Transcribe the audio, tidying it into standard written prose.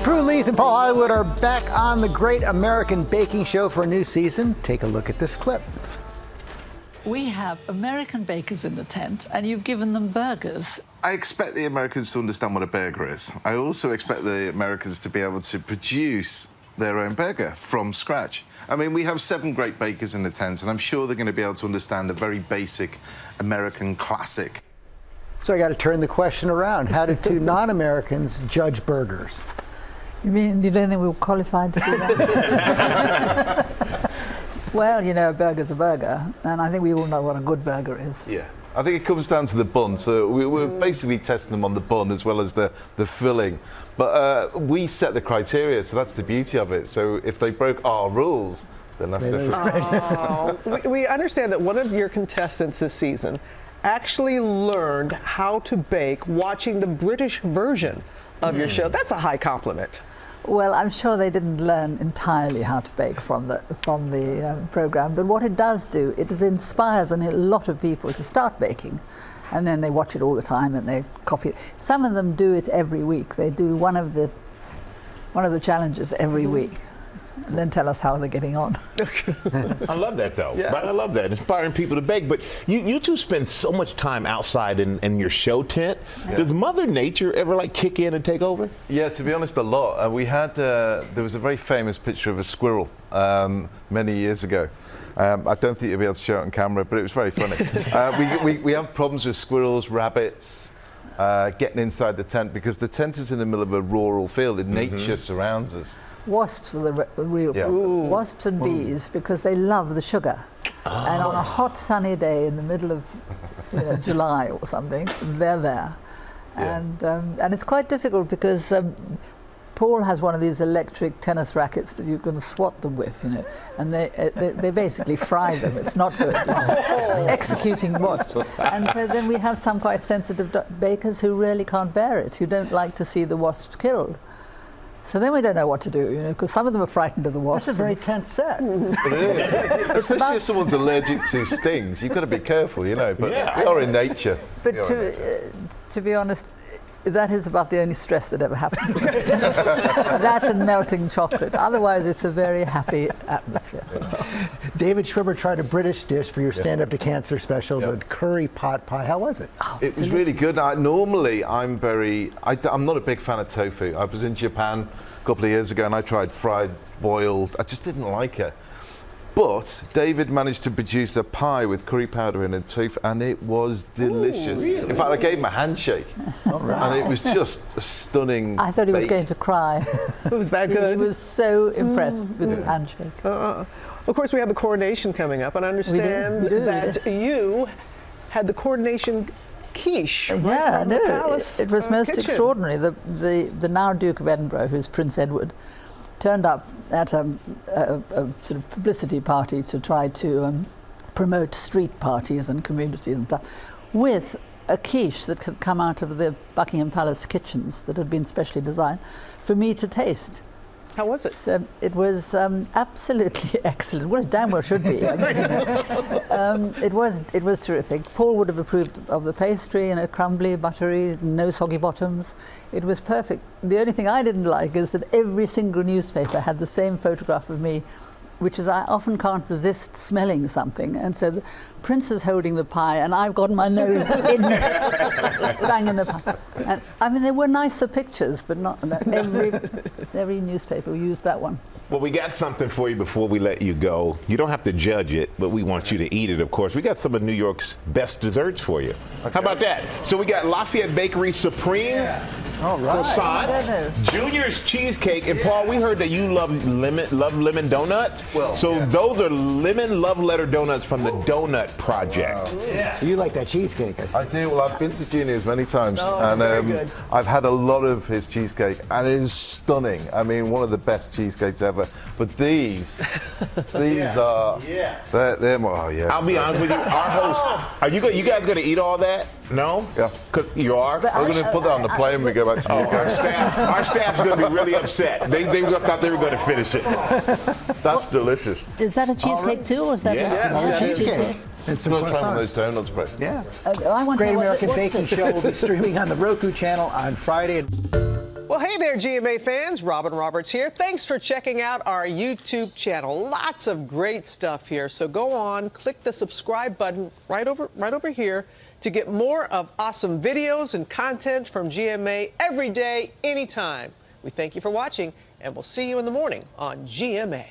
Prue Leith and Paul Hollywood are back on the Great American Baking Show for a new season. Take a look at this clip. We have American bakers in the tent, and you've given them burgers. I expect the Americans to understand what a burger is. I also expect the Americans to be able to produce their own burger from scratch. I mean, we have 7 great bakers in the tent, and I'm sure they're going to be able to understand a very basic American classic. So I got to turn the question around. How do 2 non-Americans judge burgers? You mean you don't think we were qualified to do that? Well, you know, a burger's a burger, and I think we all know what a good burger is. Yeah. I think it comes down to the bun. So we're basically testing them on the bun as well as the filling. But we set the criteria, so that's the beauty of it. So if they broke our rules, then that's different. Oh, we understand that one of your contestants this season actually learned how to bake watching the British version of your show. That's a high compliment. Well, I'm sure they didn't learn entirely how to bake from the program, but what it does do, it inspires a lot of people to start baking, and then they watch it all the time and they copy it. Some of them do it every week. They do one of the challenges every week, and then tell us how they're getting on. I love that, though. Yes. I love that, inspiring people to bake. But you two spend so much time outside in your show tent. Yeah. Does Mother Nature ever like kick in and take over? Yeah, to be honest, a lot. We had there was a very famous picture of a squirrel many years ago. I don't think you'll be able to show it on camera, but it was very funny. We have problems with squirrels, rabbits, getting inside the tent because the tent is in the middle of a rural field and nature surrounds us. Wasps are the real problem. Wasps and bees, because they love the sugar. Oh. And on a hot sunny day in the middle of July or something, they're there. Yeah. And it's quite difficult because Paul has one of these electric tennis rackets that you can swat them with, and they basically fry them. It's not good. Executing wasps. And so then we have some quite sensitive bakers who really can't bear it, who don't like to see the wasps killed. So then we don't know what to do, because some of them are frightened of the wasps. That's a very tense set. Especially if someone's allergic to stings, you've got to be careful, But we are in nature. But to be honest, that is about the only stress that ever happens. That and melting chocolate. Otherwise, it's a very happy atmosphere. David Schwimmer tried a British dish for your Stand Up to Cancer special, the curry pot pie. How was it? Oh, it was really good. Normally, I'm not a big fan of tofu. I was in Japan a couple of years ago and I tried fried, boiled. I just didn't like it. But David managed to produce a pie with curry powder in and tofu, and it was delicious. Ooh, really? In fact, I gave him a handshake, and it was just a stunning. I thought he was going to cry. Was that good? He was so impressed with his handshake. Of course, we have the coronation coming up, and I understand that you had the coronation quiche. Yeah, right it was most kitchen. Extraordinary. The now Duke of Edinburgh, who's Prince Edward, turned up at a sort of publicity party to try to promote street parties and communities and stuff, with a quiche that had come out of the Buckingham Palace kitchens that had been specially designed for me to taste. How was it? So it was absolutely excellent. Well, it damn well should be. It was terrific. Paul would have approved of the pastry, crumbly, buttery, no soggy bottoms. It was perfect. The only thing I didn't like is that every single newspaper had the same photograph of me, which is I often can't resist smelling something. And so the Prince is holding the pie, and I've got my nose in bang in the pie. And I mean, there were nicer pictures, but not every newspaper used that one. Well, we got something for you before we let you go. You don't have to judge it, but we want you to eat it, of course. We got some of New York's best desserts for you. Okay. How about that? So we got Lafayette Bakery Supreme. All right. Croissants, Junior's cheesecake, and Paul, we heard that you love lemon donuts. Well, so those are lemon love letter donuts from the Donut Project. Wow. Yeah. So you like that cheesecake? I do. Well, I've been to Junior's many times, and I've had a lot of his cheesecake, and it is stunning. I mean, one of the best cheesecakes ever. But these are, they're more. Oh yeah. I'll be honest with you. Our host, are you guys going to eat all that? No? Yeah. Cause you are? We're going to put that on the plane when we go back to the UK. Our staff's going to be really upset. They thought they were going to finish it. That's delicious. Is that a cheesecake too, or is that a cheesecake? And some try one of those donuts, Brett. Yeah. I want Great American Baking Show will be streaming on the Roku channel on Friday. Well, hey. hey there, GMA fans. Robin Roberts here. Thanks for checking out our YouTube channel. Lots of great stuff here. So go on, click the subscribe button right over here to get more of awesome videos and content from GMA every day, anytime. We thank you for watching, and we'll see you in the morning on GMA.